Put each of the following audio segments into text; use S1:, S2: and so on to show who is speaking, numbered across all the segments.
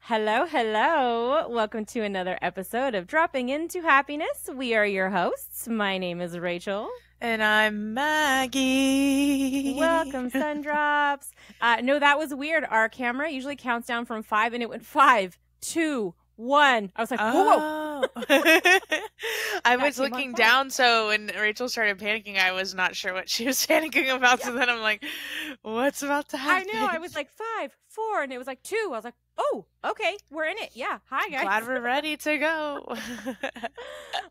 S1: Hello, hello. Welcome to another episode of Dropping Into Happiness. We are your hosts. My name is Rachel.
S2: And I'm Maggie.
S1: Welcome, SunDrops. No, that was weird. Our camera usually counts down from 5, and it went 5, 2, 1. I was like, whoa.
S2: I was looking down, so when Rachel started panicking, I was not sure what she was panicking about. Yeah. So then I'm like, what's about to happen?
S1: I know. I was like 5, 4, and it was like 2. I was like, oh, okay, we're in it. Yeah. Hi, guys.
S2: Glad we're ready to go.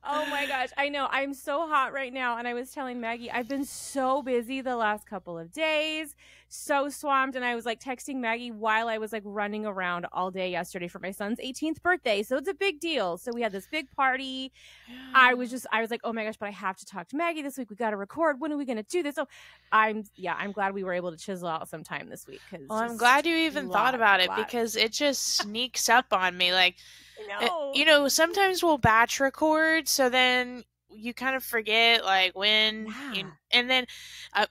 S1: Oh my gosh. I know. I'm so hot right now. And I was telling Maggie, I've been so busy the last couple of days, so swamped. And I was like texting Maggie while I was like running around all day yesterday for my son's 18th birthday. So it's a big deal. So we had this big party. Yeah. I was like, oh my gosh, but I have to talk to Maggie this week. We got to record. When are we going to do this? So I'm glad we were able to chisel out some time this week.
S2: Well, I'm glad you even thought about it because it just sneaks up on me. Like, sometimes we'll batch record, so then you kind of forget like when and then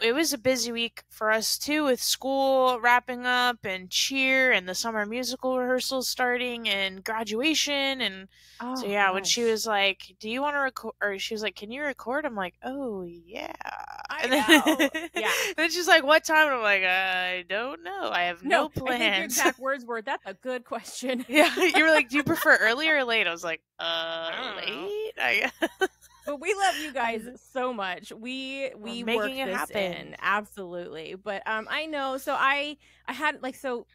S2: it was a busy week for us too, with school wrapping up and cheer and the summer musical rehearsals starting and graduation. And so yeah, when she was like, do you want to record, or she was like, can you record? I'm like, oh yeah.
S1: And then,
S2: yeah. Then she's like, what time? And I'm like, I don't know, I have no plans.
S1: I think your exact words were, that's a good question.
S2: Yeah. You were like, do you prefer early or late? I was like, late, I guess.
S1: But we love you guys so much. We worked this happen. In absolutely. But I know. So I had so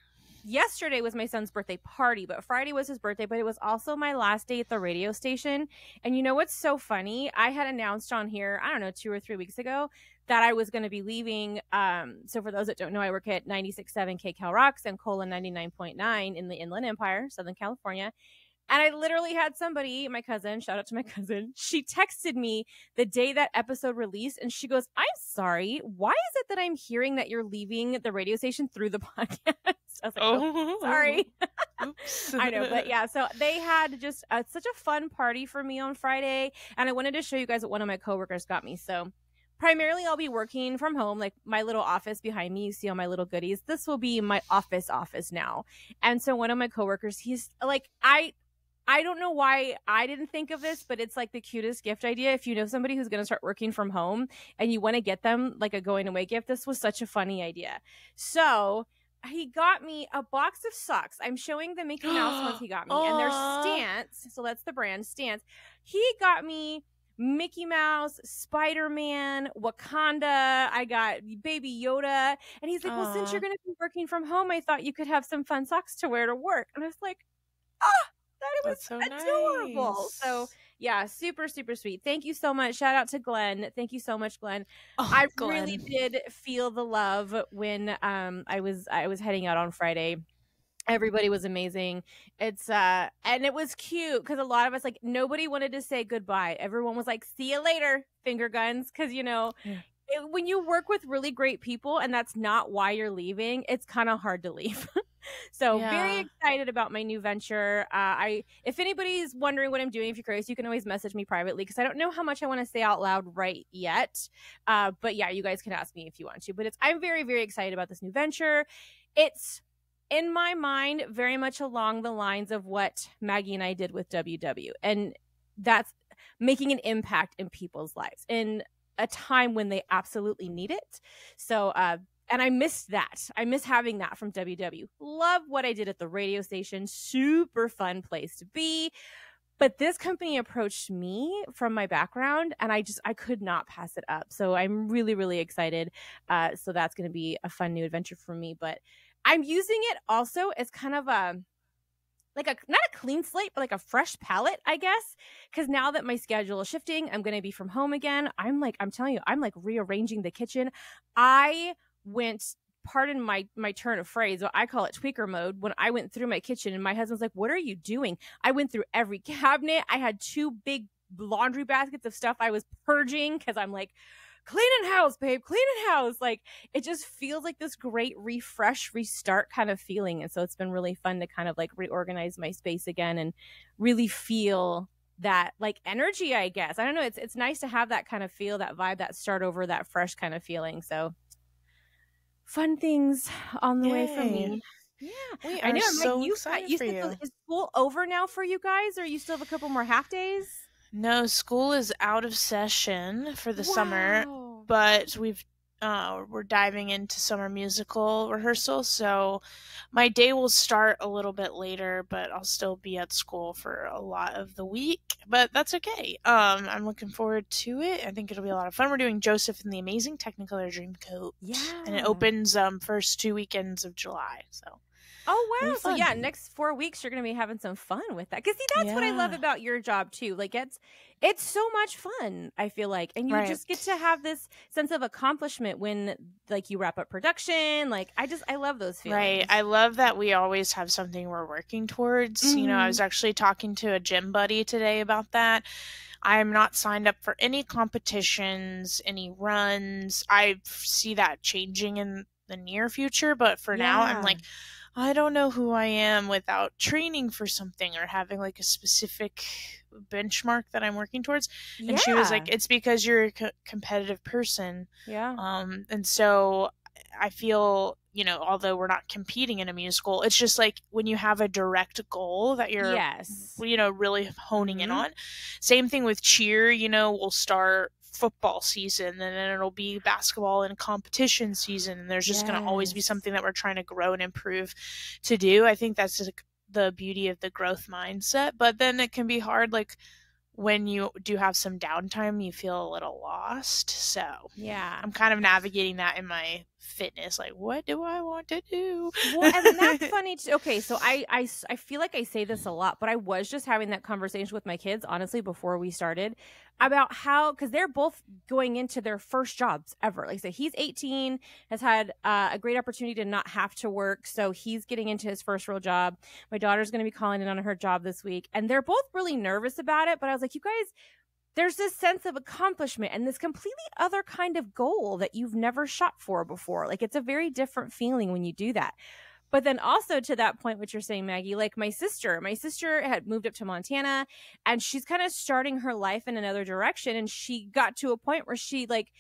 S1: yesterday was my son's birthday party, but Friday was his birthday. But it was also my last day at the radio station. And you know what's so funny? I had announced on here, I don't know, 2 or 3 weeks ago, that I was going to be leaving. So for those that don't know, I work at 96.7 KCal Rocks and Cola 99.9 in the Inland Empire, Southern California. And I literally had somebody, my cousin, shout out to my cousin, she texted me the day that episode released, and she goes, I'm sorry, why is it that I'm hearing that you're leaving the radio station through the podcast? I was like, oh sorry. I know, but yeah, so they had just such a fun party for me on Friday, and I wanted to show you guys what one of my coworkers got me. So primarily, I'll be working from home, like my little office behind me. You see all my little goodies. This will be my office now. And so one of my coworkers, he's like, I don't know why I didn't think of this, but it's like the cutest gift idea. If you know somebody who's going to start working from home and you want to get them like a going away gift, this was such a funny idea. So he got me a box of socks. I'm showing the Mickey Mouse ones he got me. And they're Stance. So that's the brand, Stance. He got me Mickey Mouse, Spider-Man, Wakanda. I got Baby Yoda. And he's like, well, since you're going to be working from home, I thought you could have some fun socks to wear to work. And I was like, that was so adorable. Nice. So yeah, super, super sweet. Thank you so much. Shout out to Glenn. Thank you so much, Glenn. I really did feel the love when I was heading out on Friday. Everybody was amazing. It's and it was cute because a lot of us, like, nobody wanted to say goodbye. Everyone was like, see you later, finger guns, because when you work with really great people and that's not why you're leaving, it's kind of hard to leave. So very excited about my new venture. If anybody's wondering what I'm doing, if you're curious, you can always message me privately because I don't know how much I want to say out loud right yet. But yeah, you guys can ask me if you want to. But I'm very, very excited about this new venture. It's, in my mind, very much along the lines of what Maggie and I did with WW. And that's making an impact in people's lives in a time when they absolutely need it. So, and I missed that. I miss having that from WW. Love what I did at the radio station. Super fun place to be. But this company approached me from my background, and I could not pass it up. So I'm really, really excited. So that's going to be a fun new adventure for me. But I'm using it also as kind of not a clean slate, but like a fresh palette, I guess. Because now that my schedule is shifting, I'm going to be from home again. I'm telling you, I'm like rearranging the kitchen. I went, pardon my turn of phrase, but I call it tweaker mode, when I went through my kitchen, and my husband's like, what are you doing? I went through every cabinet. I had 2 big laundry baskets of stuff I was purging because I'm like, cleaning house, babe, cleaning house. Like, it just feels like this great refresh, restart kind of feeling. And so it's been really fun to kind of like reorganize my space again and really feel that like energy, I guess. I don't know. It's nice to have that kind of feel, that vibe, that start over, that fresh kind of feeling. So fun things on the way for me. Yeah.
S2: We are so excited for you.
S1: Is school over now for you guys, or you still have a couple more half days?
S2: No, school is out of session for the summer, but we're diving into summer musical rehearsal, so my day will start a little bit later, but I'll still be at school for a lot of the week, but that's okay. I'm looking forward to it. I think it'll be a lot of fun. We're doing Joseph and the Amazing Technicolor Dreamcoat.
S1: Yeah.
S2: And it opens first 2 weekends of July, so.
S1: Oh, wow. So, yeah, next 4 weeks, you're going to be having some fun with that. Because, see, that's what I love about your job, too. Like, it's so much fun, I feel like. And you just get to have this sense of accomplishment when, like, you wrap up production. Like, I love those feelings.
S2: Right. I love that we always have something we're working towards. Mm-hmm. You know, I was actually talking to a gym buddy today about that. I am not signed up for any competitions, any runs. I see that changing in the near future. But for now, I'm like, I don't know who I am without training for something or having like a specific benchmark that I'm working towards. And she was like, it's because you're a competitive person.
S1: Yeah.
S2: And so I feel, you know, although we're not competing in a musical, it's just like when you have a direct goal that you're, you know, really honing in on. Same thing with cheer, you know, we'll start football season and then it'll be basketball and competition season, and there's just going to always be something that we're trying to grow and improve to do. I think that's just the beauty of the growth mindset, but then it can be hard, like when you do have some downtime, you feel a little lost. So I'm kind of navigating that in my fitness, like what do I want to do?
S1: Well, and that's funny too. Okay, so I feel like I say this a lot, but I was just having that conversation with my kids, honestly, before we started, about how, because they're both going into their first jobs ever. Like I said, he's 18, has had a great opportunity to not have to work, so he's getting into his first real job. My daughter's going to be calling in on her job this week, and they're both really nervous about it, but I was like, you guys, there's this sense of accomplishment and this completely other kind of goal that you've never shot for before. Like, it's a very different feeling when you do that. But then also to that point, what you're saying, Maggie, like my sister had moved up to Montana and she's kind of starting her life in another direction. And she got to a point where she, like,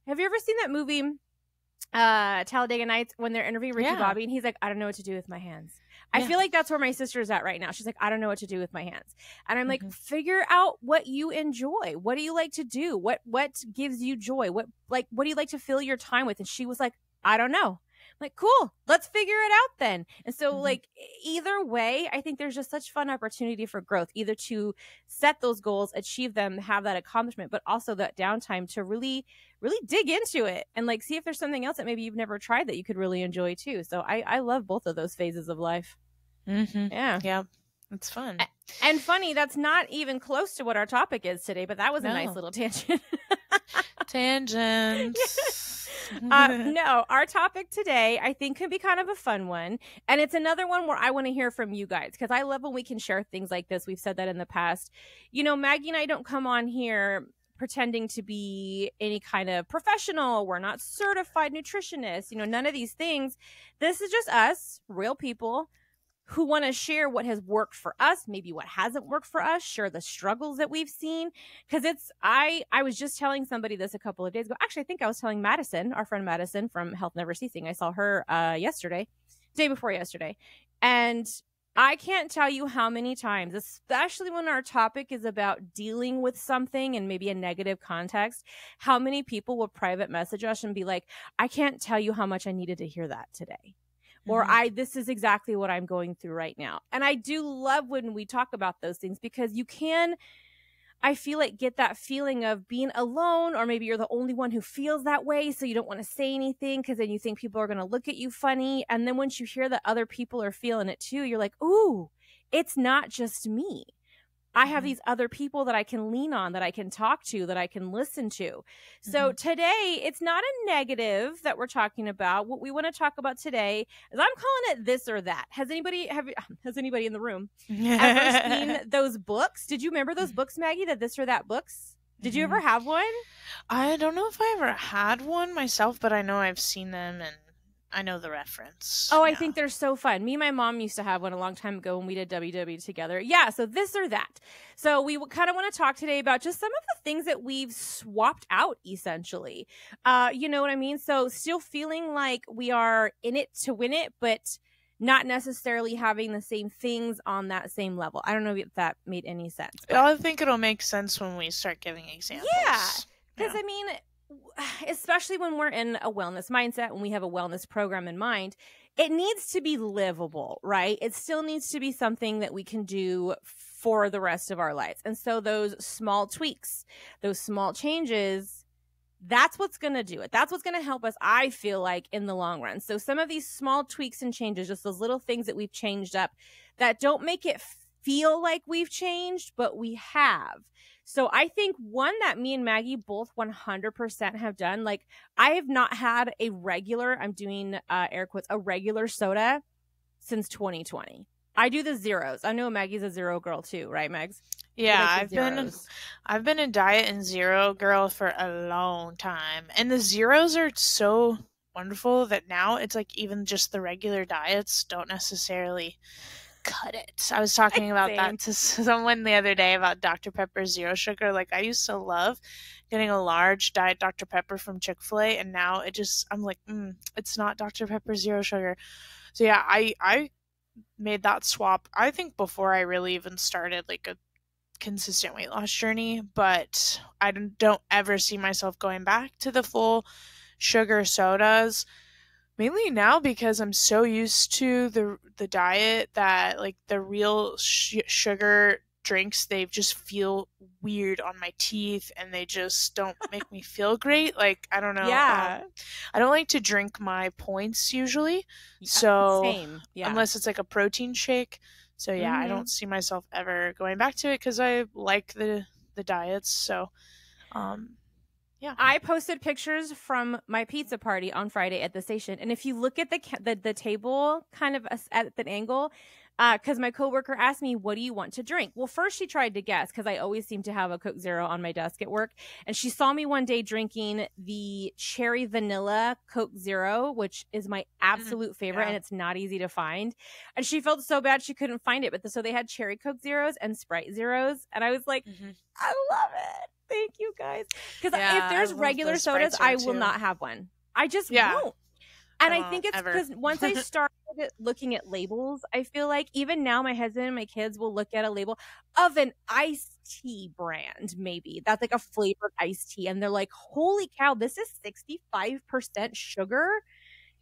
S1: have you ever seen that movie, Talladega Nights, when they're interviewing Ricky Bobby and he's like, I don't know what to do with my hands. I feel like that's where my sister's at right now. She's like, I don't know what to do with my hands. And I'm like, figure out what you enjoy. What do you like to do? What gives you joy? What do you like to fill your time with? And she was like, I don't know. I'm like, cool, let's figure it out then. And so like either way, I think there's just such fun opportunity for growth, either to set those goals, achieve them, have that accomplishment, but also that downtime to really dig into it and like see if there's something else that maybe you've never tried that you could really enjoy too. So I love both of those phases of life.
S2: Yeah, it's fun
S1: and funny. That's not even close to what our topic is today, but that was a nice little tangent. No, our topic today I think can be kind of a fun one, and it's another one where I want to hear from you guys, because I love when we can share things like this. We've said that in the past. You know, Maggie and I don't come on here pretending to be any kind of professional. We're not certified nutritionists, you know, none of these things. This is just us, real people who want to share what has worked for us, maybe what hasn't worked for us, share the struggles that we've seen. Because I was just telling somebody this a couple of days ago. Actually, I think I was telling Madison, our friend Madison from Health Never Ceasing. I saw her day before yesterday. And I can't tell you how many times, especially when our topic is about dealing with something and maybe a negative context, how many people will private message us and be like, I can't tell you how much I needed to hear that today. Or this is exactly what I'm going through right now. And I do love when we talk about those things, because you can, I feel like, get that feeling of being alone, or maybe you're the only one who feels that way. So you don't want to say anything because then you think people are going to look at you funny. And then once you hear that other people are feeling it too, you're like, ooh, it's not just me. I have these other people that I can lean on, that I can talk to, that I can listen to. So today, it's not a negative that we're talking about. What we want to talk about today is, I'm calling it this or that. Has anybody in the room ever seen those books? Did you remember those books, Maggie, the this or that books? Did you ever have one?
S2: I don't know if I ever had one myself, but I know I've seen them and I know the reference.
S1: Oh, I think they're so fun. Me and my mom used to have one a long time ago when we did WW together. Yeah, so this or that. So we kind of want to talk today about just some of the things that we've swapped out, essentially. You know what I mean? So still feeling like we are in it to win it, but not necessarily having the same things on that same level. I don't know if that made any sense.
S2: I think it'll make sense when we start giving examples.
S1: Yeah, because I mean, especially when we're in a wellness mindset, when we have a wellness program in mind, it needs to be livable, right? It still needs to be something that we can do for the rest of our lives. And so those small tweaks, those small changes, that's what's going to do it. That's what's going to help us, I feel like, in the long run. So some of these small tweaks and changes, just those little things that we've changed up that don't make it feel like we've changed, but we have. So I think one that me and Maggie both 100% have done, like I have not had a regular, I'm doing air quotes, a regular soda since 2020. I do the zeros. I know Maggie's a zero girl too, right, Megs?
S2: Yeah, I've been a diet and zero girl for a long time. And the zeros are so wonderful that now it's like even just the regular diets don't necessarily cut it. I was talking about that to someone the other day about Dr. Pepper Zero Sugar. Like I used to love getting a large Diet Dr. Pepper from Chick-fil-A, and now I'm like, it's not Dr. Pepper Zero Sugar. So yeah, I made that swap, I think, before I really even started like a consistent weight loss journey, but I don't ever see myself going back to the full sugar sodas. Mainly now because I'm so used to the diet that like the real sugar drinks, they just feel weird on my teeth and they just don't make me feel great. Like, I don't know.
S1: Yeah.
S2: I don't like to drink my points usually. So
S1: same. Yeah.
S2: Unless it's like a protein shake. So yeah, I don't see myself ever going back to it because I like the diets. So, yeah.
S1: I posted pictures from my pizza party on Friday at the station. And if you look at the table kind of at an angle, because my coworker asked me, what do you want to drink? Well, first she tried to guess because I always seem to have a Coke Zero on my desk at work. And she saw me one day drinking the cherry vanilla Coke Zero, which is my absolute favorite. And it's not easy to find. And she felt so bad she couldn't find it. But so they had cherry Coke Zeros and Sprite Zeros. And I was like, I love it. Thank you guys. Because if there's regular sodas, I will not have one. I just won't. And I think it's because once I started looking at labels, I feel like even now my husband and my kids will look at a label of an iced tea brand, maybe that's like a flavored iced tea. And they're like, holy cow, this is 65% sugar.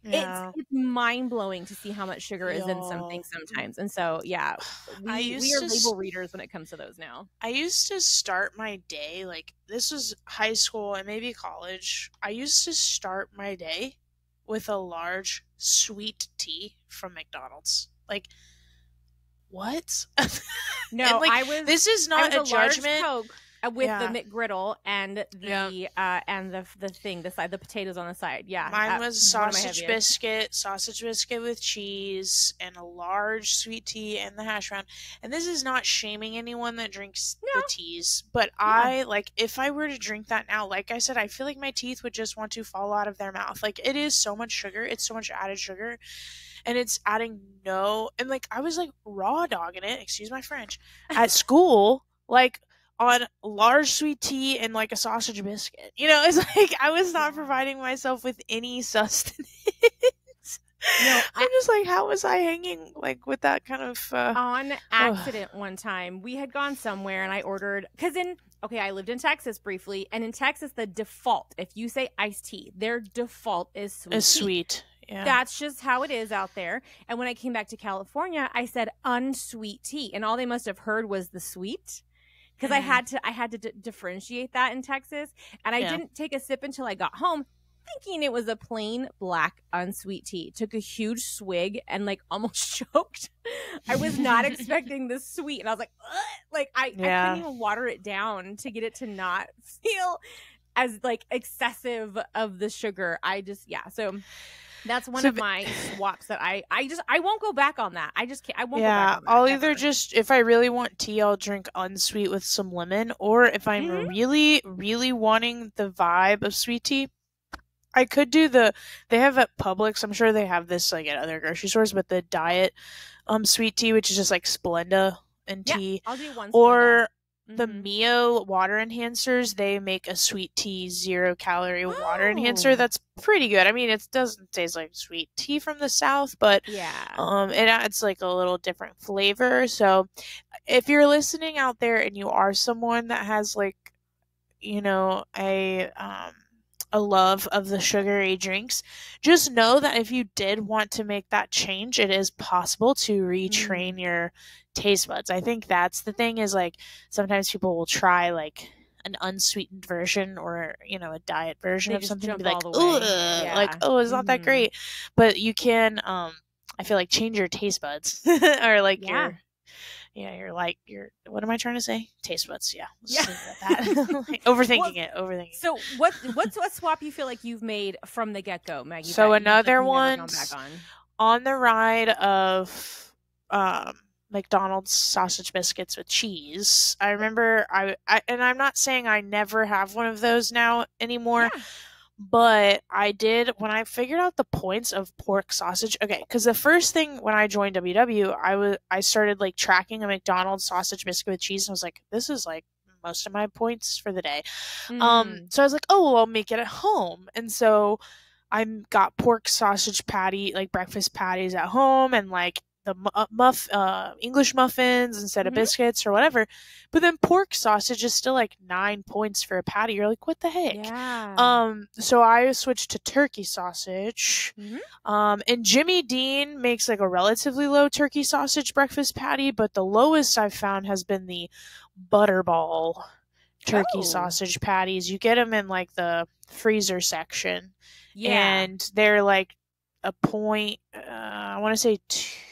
S1: Yeah. It's mind-blowing to see how much sugar is in something sometimes. And so, yeah, we are label readers when it comes to those now.
S2: I used to start my day, like this was high school and maybe college. I used to start my day with a large sweet tea from McDonald's. Like, what?
S1: No,
S2: like, this is not a judgment.
S1: Coke with the McGriddle and the thing, the potatoes on the side. Yeah,
S2: mine was sausage biscuit with cheese, and a large sweet tea and the hash brown. And this is not shaming anyone that drinks the teas, but I like if I were to drink that now, like I said, I feel like my teeth would just want to fall out of their mouth. Like it is so much sugar, it's so much added sugar. And it's adding and like I was like raw dogging it, excuse my French, at school, like on large sweet tea and like a sausage biscuit. You know, it's like I was not providing myself with any sustenance. No, I'm just like, how was I hanging like with that kind of
S1: on accident? One time we had gone somewhere and I ordered because I lived in Texas briefly, and in Texas the default, if you say iced tea, their default is sweet.
S2: Yeah.
S1: That's just how it is out there. And when I came back to California, I said unsweet tea, and all they must have heard was the sweet. Because I had to differentiate that in Texas, and I didn't take a sip until I got home, thinking it was a plain black unsweet tea. Took a huge swig and like almost choked. I was not expecting the sweet, and I was like, ugh! Like I couldn't even water it down to get it to not feel as like excessive of the sugar. So. That's one of my swaps that I won't go back on that. I just can't. I won't go back on that.
S2: I'll either just, if I really want tea, I'll drink unsweet with some lemon. Or if I'm really, really wanting the vibe of sweet tea, I could do they have at Publix, I'm sure they have this like at other grocery stores, but the diet sweet tea, which is just like Splenda and tea.
S1: I'll do one Splenda.
S2: Or the Mio water enhancers, they make a sweet tea 0-calorie water enhancer that's pretty good. I mean, it doesn't taste like sweet tea from the South, but it adds like a little different flavor. So if you're listening out there and you are someone that has like, you know, a love of the sugary drinks, just know that if you did want to make that change, it is possible to retrain your taste buds. I think that's the thing, is like sometimes people will try like an unsweetened version or, you know, a diet version of something and be like, like, oh, it's not that great. But you can, I feel like, change your taste buds or like you're what am I trying to say? Taste buds. Yeah. Let's leave it at that. Overthinking it.
S1: So what's a swap you feel like you've made from the get-go, Maggie?
S2: So another one on the ride of McDonald's sausage biscuits with cheese. I remember and I'm not saying I never have one of those now anymore. Yeah. But I did, when I figured out the points of pork sausage. Okay, because the first thing when I joined WW, I started like tracking a McDonald's sausage biscuit with cheese, and I was like, this is like most of my points for the day. So I was like, oh, well, I'll make it at home. And so I got pork sausage patty, like breakfast patties at home, and like the English muffins instead of biscuits or whatever. But then pork sausage is still like 9 points for a patty. You're like, what the heck?
S1: Yeah.
S2: So I switched to turkey sausage. And Jimmy Dean makes like a relatively low turkey sausage breakfast patty, but the lowest I've found has been the Butterball turkey sausage patties. You get them in like the freezer section. And they're like a point, I want to say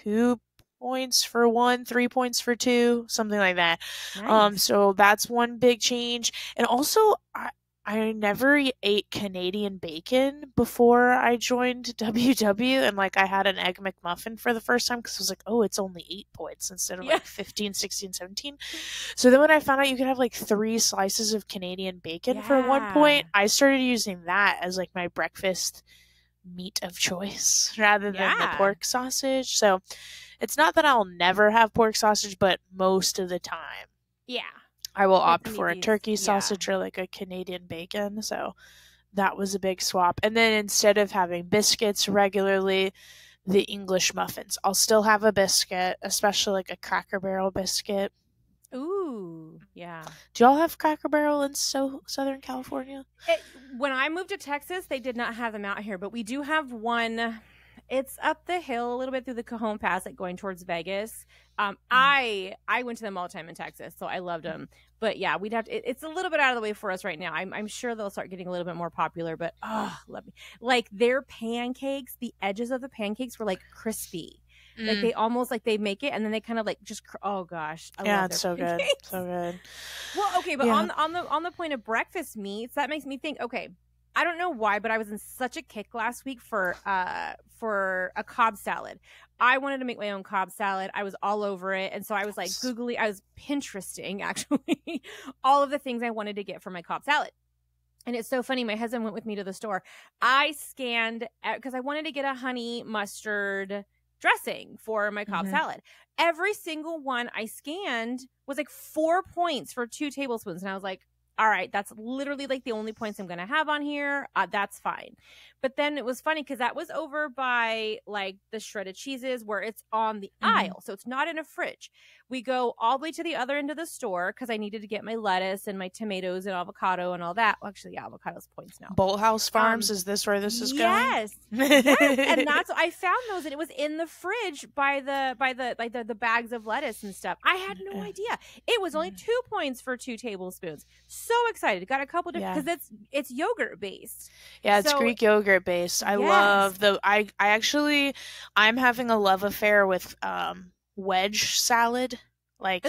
S2: 2 points for 1, 3 points for 2, something like that. Nice. So that's one big change. And also, I never ate Canadian bacon before I joined WW, and like I had an Egg McMuffin for the first time because I was like, oh, it's only 8 points instead of like 15, 16, 17. So then when I found out you could have like 3 slices of Canadian bacon for 1 point, I started using that as like my breakfast meat of choice rather than the pork sausage. So it's not that I'll never have pork sausage, but most of the time I will opt for a turkey sausage or like a Canadian bacon. So that was a big swap. And then instead of having biscuits regularly, the English muffins. I'll still have a biscuit, especially like a Cracker Barrel biscuit.
S1: Ooh, yeah.
S2: Do y'all have Cracker Barrel in Southern California?
S1: When I moved to Texas, they did not have them out here, but we do have one. It's up the hill a little bit through the Cajon Pass, like going towards Vegas. I went to them all the time in Texas, so I loved them. But yeah, we'd have to. It's a little bit out of the way for us right now. I'm sure they'll start getting a little bit more popular. But love me. Like their pancakes, the edges of the pancakes were like crispy. Like they almost like they make it and then they kind of like just oh gosh, I love
S2: it's so good, so good.
S1: Well, okay, but on the point of breakfast meats, that makes me think. Okay, I don't know why, but I was in such a kick last week for a Cobb salad. I wanted to make my own Cobb salad. I was all over it, and so I was like I was Pinteresting actually all of the things I wanted to get for my Cobb salad. And it's so funny. My husband went with me to the store. I scanned because I wanted to get a honey mustard dressing for my Cobb salad. Every single one I scanned was like 4 points for 2 tablespoons. And I was like, all right, that's literally like the only points I'm going to have on here. That's fine. But then it was funny because that was over by like the shredded cheeses where it's on the aisle. So it's not in a fridge. We go all the way to the other end of the store because I needed to get my lettuce and my tomatoes and avocado and all that. Well, actually, avocado's points now.
S2: Bolt House Farms, is this where this is going?
S1: Yes. And that's I found those and it was in the fridge by the bags of lettuce and stuff. I had no idea. It was only 2 points for 2 tablespoons. So excited. Got a couple different because it's yogurt based.
S2: Yeah, it's Greek yogurt based. I love I'm having a love affair with wedge salad, like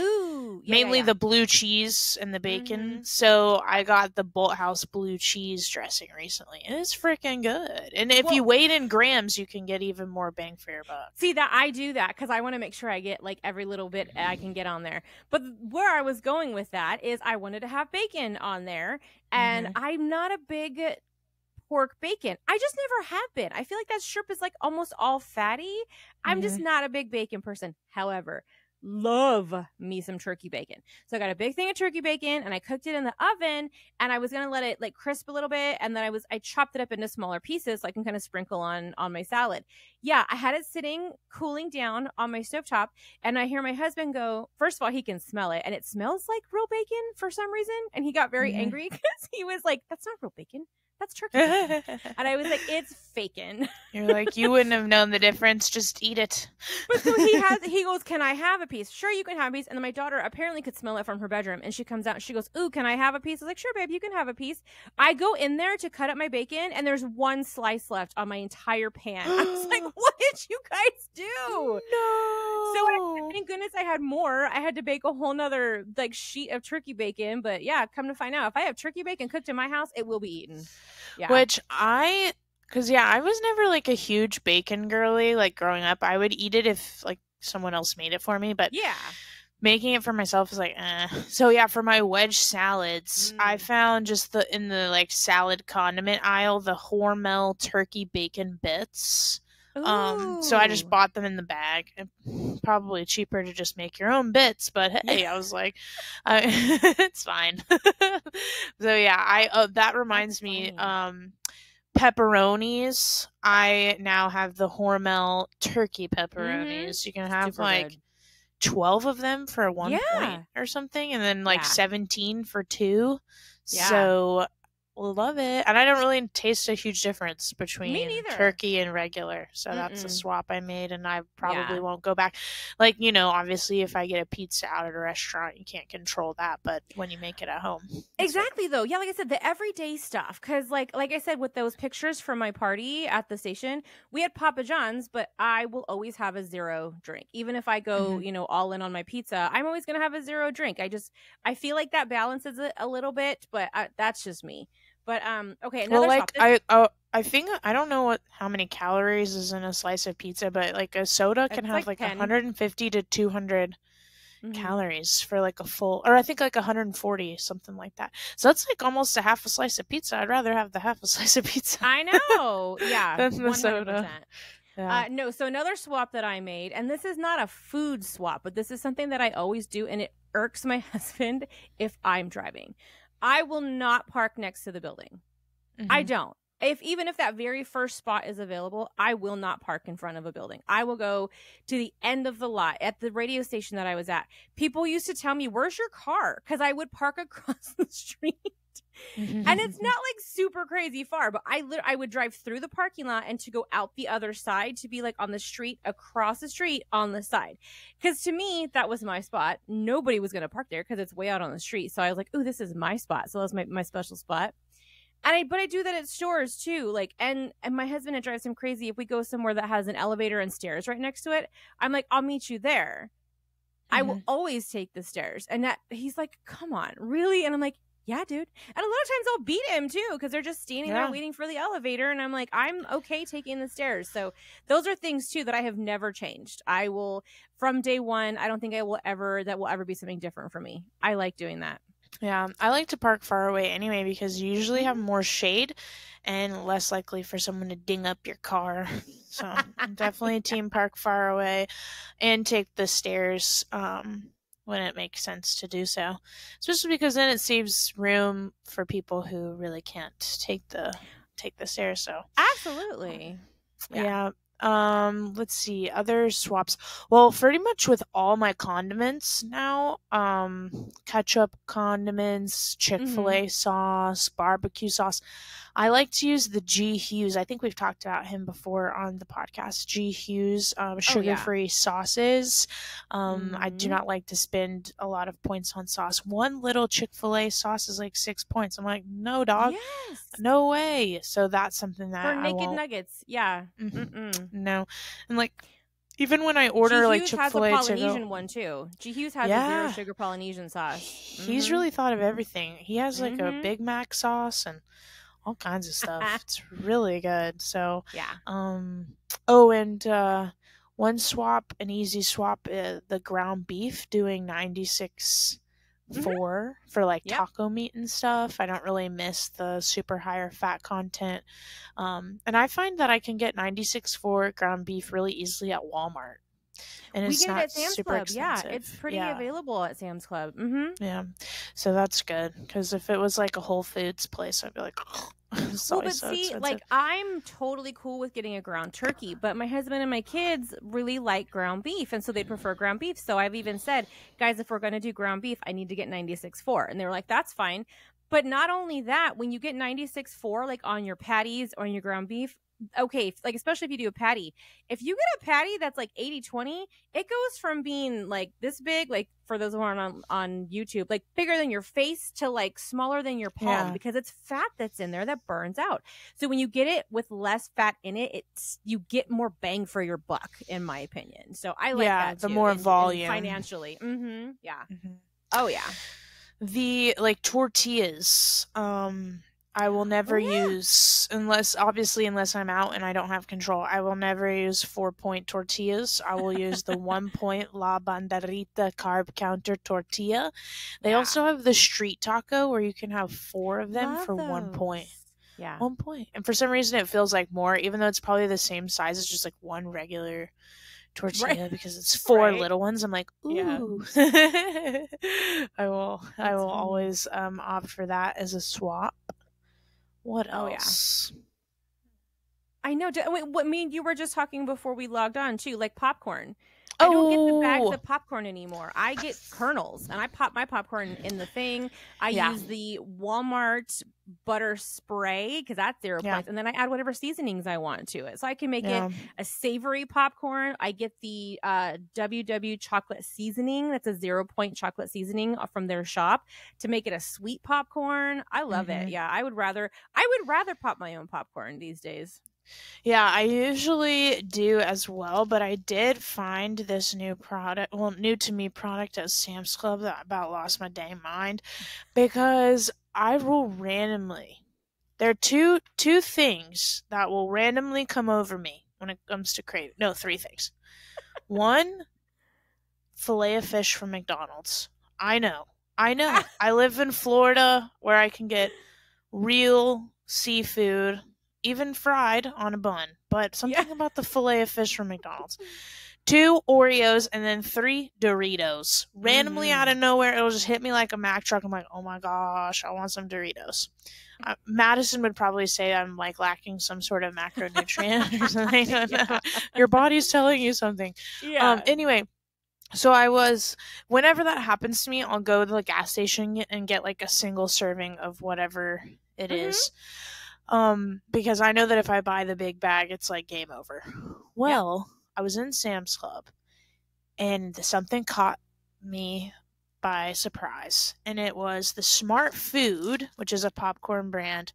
S2: mainly the blue cheese and the bacon. So I got the Bolt House blue cheese dressing recently, and it's freaking good. And if you weigh it in grams, you can get even more bang for your buck.
S1: See, that I do that because I want to make sure I get like every little bit I can get on there. But where I was going with that is I wanted to have bacon on there, and I'm not a big pork bacon. I just never have been. I feel like that strip is like almost all fatty. I'm just not a big bacon person. However, love me some turkey bacon. So I got a big thing of turkey bacon and I cooked it in the oven, and I was going to let it like crisp a little bit. And then I chopped it up into smaller pieces so I can kind of sprinkle on my salad. Yeah. I had it sitting, cooling down on my stovetop, and I hear my husband go, first of all, he can smell it and it smells like real bacon for some reason. And he got very angry because he was like, that's not real bacon. That's turkey bacon. And I was like, it's faking.
S2: You're like, you wouldn't have known the difference. Just eat it.
S1: But so he goes, can I have a piece? Sure, you can have a piece. And then my daughter apparently could smell it from her bedroom. And she comes out and she goes, ooh, can I have a piece? I was like, sure, babe, you can have a piece. I go in there to cut up my bacon, and there's one slice left on my entire pan. I was like, what did you guys do?
S2: No.
S1: So thank goodness I had more. I had to bake a whole nother like sheet of turkey bacon. But yeah, come to find out, if I have turkey bacon cooked in my house, it will be eaten. Yeah.
S2: Which I was never like a huge bacon girly. Like growing up, I would eat it if like someone else made it for me, but
S1: yeah,
S2: making it for myself is like, eh. So yeah, for my wedge salads, I found just in the like salad condiment aisle, the Hormel turkey bacon bits. So I just bought them in the bag. Probably cheaper to just make your own bits, but hey, I was like, it's fine. So yeah, that reminds me, pepperonis. I now have the Hormel turkey pepperonis. You can have super like good. 12 of them for one point or something, and then like 17 for two. Yeah. So love it. And I don't really taste a huge difference between turkey and regular. So that's a swap I made, and I probably won't go back. Like, obviously if I get a pizza out at a restaurant, you can't control that, but when you make it at home.
S1: Exactly though. Yeah, like I said, the everyday stuff. Cause like I said, with those pictures from my party at the station, we had Papa John's, but I will always have a zero drink. Even if I go, all in on my pizza, I'm always going to have a zero drink. I feel like that balances it a little bit, but that's just me. But okay, another
S2: I think I don't know how many calories is in a slice of pizza, but like a soda can have like 150 to 200 calories for like a full, or I think like 140, something like that. So that's like almost a half a slice of pizza. I'd rather have the half a slice of pizza.
S1: I know, yeah,
S2: than the 100%. Soda.
S1: Yeah. No, so another swap that I made, and this is not a food swap, but this is something that I always do, and it irks my husband if I'm driving. I will not park next to the building. I don't. Even if that very first spot is available, I will not park in front of a building. I will go to the end of the lot at the radio station that I was at. People used to tell me, where's your car? Because I would park across the street. And it's not like super crazy far, but I would drive through the parking lot and to go out the other side to be like on the street, across the street on the side. Because to me, that was my spot. Nobody was going to park there because it's way out on the street. So I was like, ooh, this is my spot. So that was my special spot. But I do that at stores too. Like, and my husband, it drives him crazy. If we go somewhere that has an elevator and stairs right next to it, I'm like, I'll meet you there. I will always take the stairs. And he's like, come on, really? And I'm like, yeah, dude. And a lot of times I'll beat him too because they're just standing there waiting for the elevator, and I'm like, I'm okay taking the stairs. So those are things too that I have never changed. I will, from day one, I don't think that will ever be something different for me. I like doing that.
S2: Yeah, I like to park far away anyway because you usually have more shade and less likely for someone to ding up your car. So I'm definitely team park far away and take the stairs when it makes sense to do so. Especially because then it saves room for people who really can't take the stairs. So
S1: absolutely.
S2: Yeah. Let's see, other swaps. Well, pretty much with all my condiments now, ketchup, condiments, Chick-fil-A sauce, barbecue sauce. I like to use the G. Hughes. I think we've talked about him before on the podcast. G. Hughes, sugar-free sauces. I do not like to spend a lot of points on sauce. One little Chick-fil-A sauce is like 6 points. I'm like, no, dog.
S1: Yes.
S2: No way. So that's something that
S1: for naked nuggets. Yeah.
S2: No. And like, even when I order like Chick-fil-A
S1: has a Polynesian one too. G. Hughes has a zero sugar Polynesian sauce.
S2: He's really thought of everything. He has like a Big Mac sauce and all kinds of stuff. It's really good. So and one swap, an easy swap, the ground beef, doing 96 for like taco meat and stuff. I don't really miss the super higher fat content. And I find that I can get 96 for ground beef really easily at Walmart. and
S1: we
S2: it's
S1: get
S2: not
S1: it at Sam's
S2: super
S1: Club.
S2: expensive.
S1: Yeah, it's pretty available at Sam's Club. Mm-hmm.
S2: Yeah, so that's good, because if it was like a Whole Foods place, I'd be like, it's always so expensive.
S1: Like, I'm totally cool with getting a ground turkey, but my husband and my kids really like ground beef, and so they prefer ground beef. So I've even said, guys, if we're going to do ground beef, I need to get 96.4, and they were like, that's fine. But not only that, when you get 96.4, like on your patties or on your ground beef, okay, like especially if you do a patty, if you get a patty that's like 80-20, it goes from being like this big, like for those who aren't on YouTube, like bigger than your face, to like smaller than your palm, because it's fat that's in there that burns out. So when you get it with less fat in it, you get more bang for your buck, in my opinion. So I like that too,
S2: the more volume
S1: financially. Oh yeah.
S2: The like tortillas, I will never use, unless I'm out and I don't have control, I will never use 4-point tortillas. I will use the 1-point La Banderita carb counter tortilla. They also have the street taco where you can have 4 of them for 1 point.
S1: Yeah.
S2: 1 point. And for some reason it feels like more, even though it's probably the same size as just like one regular tortilla, because it's 4 little ones. I'm like, ooh. Yeah. I will always opt for that as a swap. What else?
S1: I know. I mean, you were just talking before we logged on too, like popcorn. I don't get the bags of popcorn anymore. I get kernels, and I pop my popcorn in the thing. I use the Walmart butter spray, because that's 0 points, and then I add whatever seasonings I want to it. So I can make it a savory popcorn. I get the WW chocolate seasoning. That's a 0-point chocolate seasoning from their shop to make it a sweet popcorn. I love it. Yeah, I would rather pop my own popcorn these days.
S2: Yeah, I usually do as well, but I did find this new to me product at Sam's Club that about lost my dang mind, because I will randomly, there are two things that will randomly come over me when it comes to craving. No, 3 things. 1, filet of fish from McDonald's. I know. I live in Florida where I can get real seafood, even fried on a bun, but something about the filet of fish from McDonald's. 2, Oreos, and then 3, Doritos. Randomly out of nowhere, it'll just hit me like a Mack truck. I'm like, oh my gosh, I want some Doritos. Madison would probably say I'm like lacking some sort of macronutrient or something. Your body's telling you something. Anyway, so whenever that happens to me, I'll go to the gas station and get like a single serving of whatever it is. Because I know that if I buy the big bag, it's like game over. Well, I was in Sam's Club, and something caught me by surprise, and it was the Smart Food, which is a popcorn brand,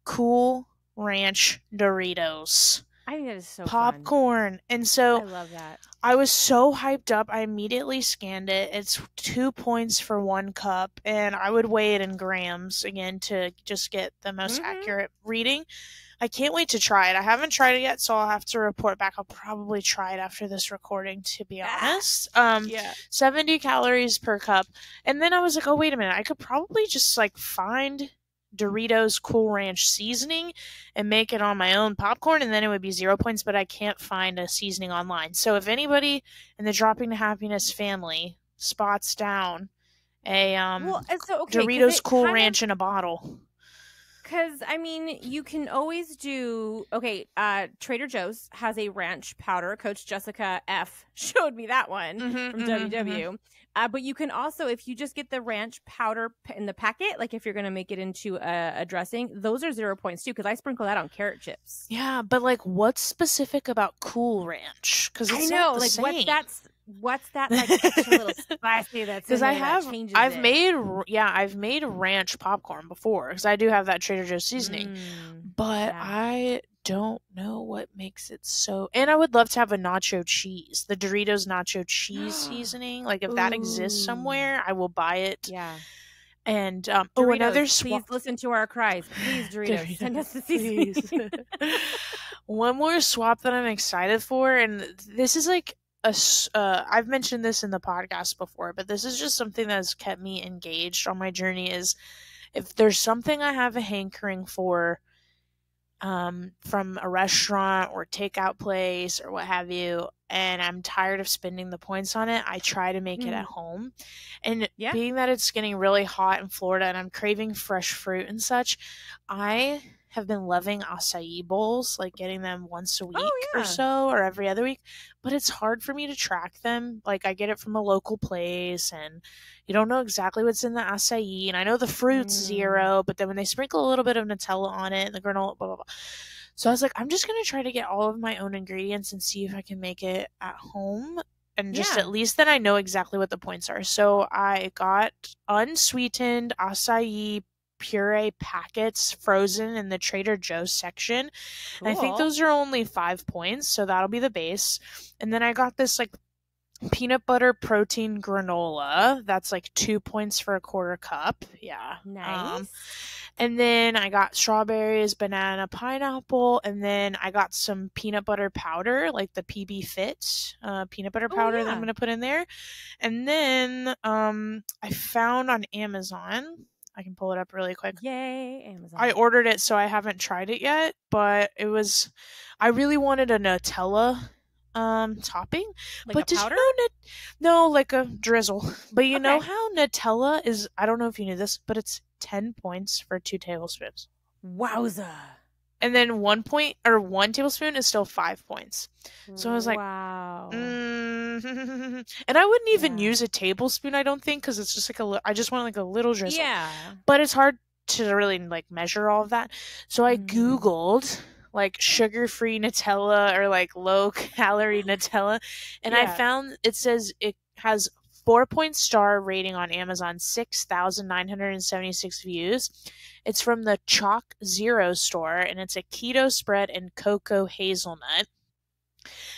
S2: Cool Ranch Doritos.
S1: I think that is so
S2: popcorn.
S1: Fun.
S2: And so
S1: I love that.
S2: I was so hyped up. I immediately scanned it. It's 2 points for 1 cup, and I would weigh it in grams again to just get the most accurate reading. I can't wait to try it. I haven't tried it yet, so I'll have to report back. I'll probably try it after this recording, to be honest. 70 calories per cup. And then I was like, oh, wait a minute. I could probably just like find Doritos Cool Ranch seasoning and make it on my own popcorn, and then it would be 0 points, but I can't find a seasoning online. So if anybody in the Dropping to Happiness family spots down a Doritos Cool Ranch in a bottle.
S1: Because, I mean, you can always do, Trader Joe's has a ranch powder. Coach Jessica F. showed me that one from WW. But you can also, if you just get the ranch powder in the packet, like if you're going to make it into a dressing, those are 0 points too, because I sprinkle that on carrot chips.
S2: Yeah, but like what's specific about Cool Ranch? Because I know, like same.
S1: What's that like extra little spicy that's in there that changes
S2: I've made ranch popcorn before, because I do have that Trader Joe's seasoning, but I don't know what makes it so. And I would love to have a nacho cheese, the Doritos nacho cheese seasoning. Like if that exists somewhere, I will buy it.
S1: Yeah.
S2: And
S1: Doritos, please listen to our cries. Please, Doritos, send us the seasoning.
S2: One more swap that I'm excited for, and this is like I've mentioned this in the podcast before, but this is just something that has kept me engaged on my journey, is if there's something I have a hankering for from a restaurant or takeout place or what have you, and I'm tired of spending the points on it, I try to make it at home. And being that it's getting really hot in Florida and I'm craving fresh fruit and such, I have been loving acai bowls, like getting them once a week or so, or every other week. But it's hard for me to track them. Like, I get it from a local place, and you don't know exactly what's in the acai. And I know the fruit's 0, but then when they sprinkle a little bit of Nutella on it and the granola, blah, blah, blah. So I was like, I'm just going to try to get all of my own ingredients and see if I can make it at home. And just at least then I know exactly what the points are. So I got unsweetened acai puree packets frozen in the Trader Joe's section. Cool. And I think those are only 5 points, so that'll be the base. And then I got this like peanut butter protein granola that's like 2 points for a quarter cup. Yeah,
S1: nice.
S2: And then I got strawberries, banana, pineapple, and then I got some peanut butter powder, like the PB Fit peanut butter powder that I'm going to put in there. And then I found on Amazon, I can pull it up really quick.
S1: Yay, Amazon.
S2: I ordered it, so I haven't tried it yet, but I really wanted a Nutella topping.
S1: Like
S2: but
S1: a powder?
S2: No, like a drizzle. But you know how Nutella is, I don't know if you knew this, but it's 10 points for 2 tablespoons.
S1: Wowza.
S2: And then 1 tablespoon is still 5 points. So I was like,
S1: wow.
S2: And I wouldn't even use a tablespoon, I don't think, because it's just like I just want like a little drizzle.
S1: Yeah.
S2: But it's hard to really like measure all of that. So I Googled like sugar-free Nutella or like low-calorie Nutella, and I found it says it has 4-point-star rating on Amazon, 6,976 views. It's from the Chalk Zero store, and it's a keto spread and cocoa hazelnut.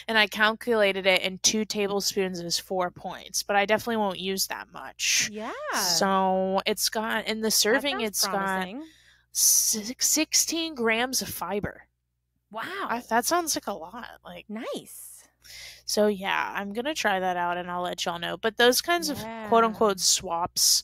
S2: And I calculated it, and 2 tablespoons is 4 points, but I definitely won't use that much.
S1: Yeah.
S2: So it's got, in the serving, it's
S1: promising.
S2: got 16 grams of fiber.
S1: Wow.
S2: That sounds like a lot. Like,
S1: nice.
S2: So yeah, I'm going to try that out and I'll let y'all know. But those kinds of quote unquote swaps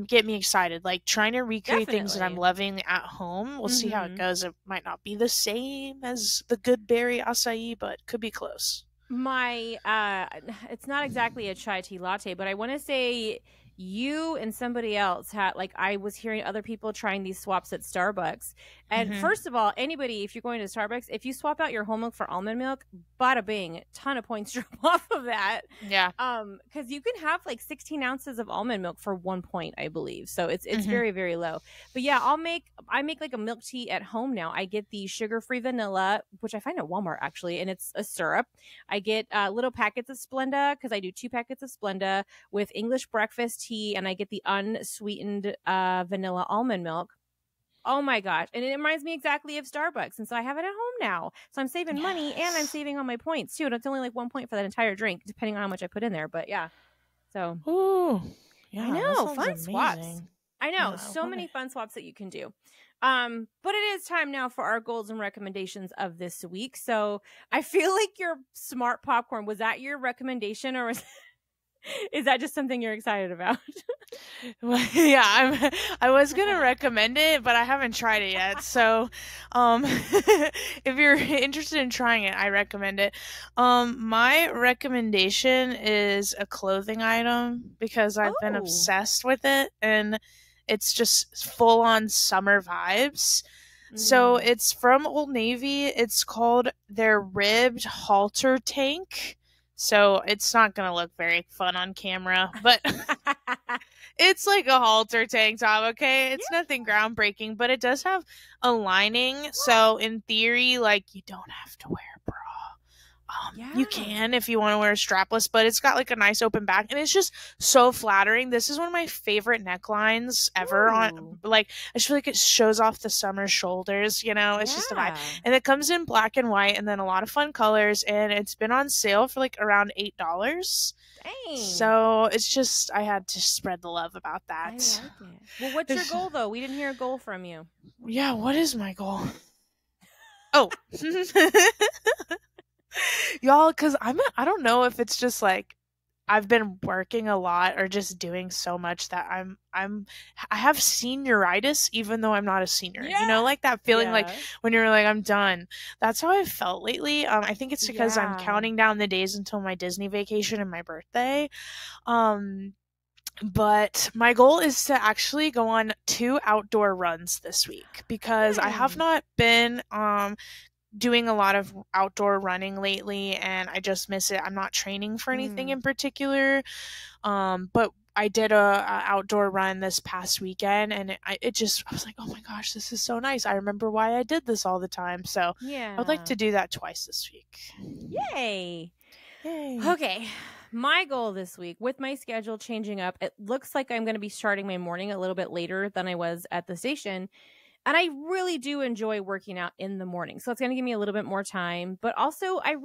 S2: get me excited. Like trying to recreate things that I'm loving at home. We'll see how it goes. It might not be the same as the good berry acai, but could be close.
S1: It's not exactly a chai tea latte, but I want to say you and somebody else had, like, I was hearing other people trying these swaps at Starbucks. And first of all, anybody, if you're going to Starbucks, if you swap out your whole milk for almond milk, bada bing, ton of points drop off of that.
S2: Yeah.
S1: Because you can have like 16 ounces of almond milk for 1 point, I believe. So it's very, very low. But yeah, I make like a milk tea at home now. I get the sugar-free vanilla, which I find at Walmart actually, and it's a syrup. I get little packets of Splenda, because I do 2 packets of Splenda with English breakfast tea, and I get the unsweetened vanilla almond milk. Oh my gosh. And it reminds me exactly of Starbucks. And so I have it at home now. So I'm saving money, and I'm saving on my points too. And it's only like 1 point for that entire drink, depending on how much I put in there. But yeah. So
S2: yeah,
S1: I know. Fun
S2: amazing.
S1: Swaps. I know. So many fun swaps that you can do. But it is time now for our goals and recommendations of this week. So I feel like your smart popcorn, was that your recommendation, or is that just something you're excited about?
S2: Well, yeah, I was gonna recommend it, but I haven't tried it yet. So, if you're interested in trying it, I recommend it. My recommendation is a clothing item, because I've been obsessed with it, and it's just full on summer vibes. So it's from Old Navy. It's called their ribbed halter tank. So it's not going to look very fun on camera, but it's like a halter tank top, okay? It's nothing groundbreaking, but it does have a lining. So in theory, like, you don't have to wear a bra. You can if you want to wear a strapless, but it's got like a nice open back, and it's just so flattering. This is one of my favorite necklines ever. On, like, I just feel like it shows off the summer shoulders, you know? It's just a vibe. And it comes in black and white, and then a lot of fun colors, and it's been on sale for like around $8.
S1: Dang.
S2: So it's just, I had to spread the love about that.
S1: I like it. Well, what's your goal though? We didn't hear a goal from you.
S2: Yeah, what is my goal? Oh. Y'all, because I don't know if it's just like I've been working a lot or just doing so much that I have senioritis even though I'm not a senior. You know, like that feeling like when you're like, I'm done. That's how I've felt lately. I think it's because I'm counting down the days until my Disney vacation and my birthday. But my goal is to actually go on 2 outdoor runs this week because I have not been doing a lot of outdoor running lately and I just miss it. I'm not training for anything in particular. But I did a outdoor run this past weekend and I was like, oh my gosh, this is so nice. I remember why I did this all the time. So I would like to do that twice this week.
S1: Yay. Okay. My goal this week, with my schedule changing up, it looks like I'm going to be starting my morning a little bit later than I was at the station. And I really do enjoy working out in the morning. So it's going to give me a little bit more time. But also, I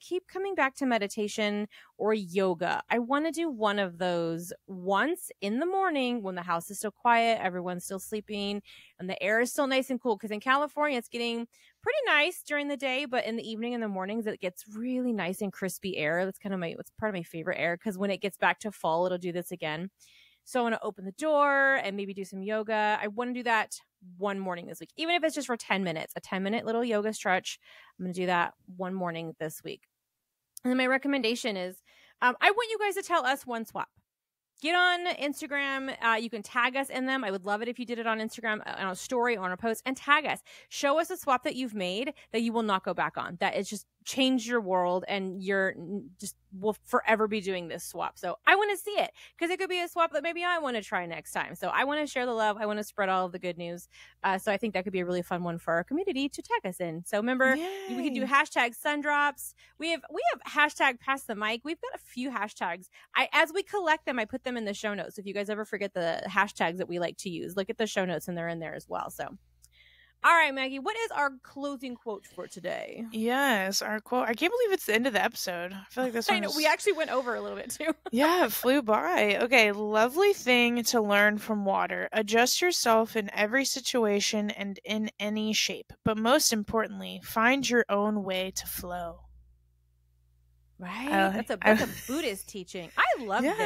S1: keep coming back to meditation or yoga. I want to do one of those once in the morning when the house is still quiet, everyone's still sleeping, and the air is still nice and cool. Because in California, it's getting pretty nice during the day, but in the evening and the mornings, it gets really nice and crispy air. That's kind of it's part of my favorite air because when it gets back to fall, it'll do this again. So I want to open the door and maybe do some yoga. I want to do that one morning this week, even if it's just for 10 minutes, a 10-minute little yoga stretch. I'm going to do that one morning this week. And then my recommendation is I want you guys to tell us one swap. Get on Instagram. You can tag us in them. I would love it if you did it on Instagram, on a story, or on a post, and tag us. Show us a swap that you've made that you will not go back on. That is just changed your world and you're just will forever be doing this swap. So I want to see it because it could be a swap that maybe I want to try next time. So I want to share the love. I want to spread all of the good news. So I think that could be a really fun one for our community to tag us in. So remember, we can do hashtag SunDrops. We have hashtag Pass the Mic. We've got a few hashtags. As we collect them, I put them in the show notes. If you guys ever forget the hashtags that we like to use, look at the show notes and they're in there as well. So. All right, Maggie, what is our closing quote for today?
S2: Yes, our quote. I can't believe it's the end of the episode. I feel like this one.
S1: I know, we actually went over a little bit too.
S2: Yeah, it flew by. Okay, lovely thing to learn from water. Adjust yourself in every situation and in any shape. But most importantly, find your own way to flow.
S1: Right? That's a Buddhist teaching. I love theirs.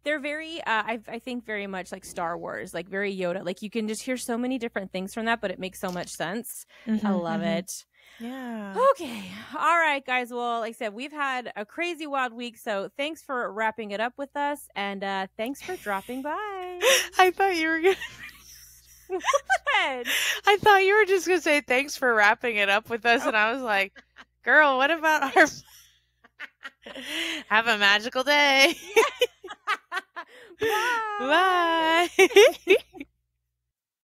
S1: They're very I think very much like Star Wars, like very Yoda. Like you can just hear so many different things from that, but it makes so much sense. I love it.
S2: Yeah.
S1: Okay. All right, guys. Well, like I said, we've had a crazy wild week, so thanks for wrapping it up with us, and thanks for dropping by.
S2: I thought you were gonna
S1: What?
S2: I thought you were just gonna say thanks for wrapping it up with us, and I was like, girl, what about our have a magical day.
S1: Bye.
S2: Bye.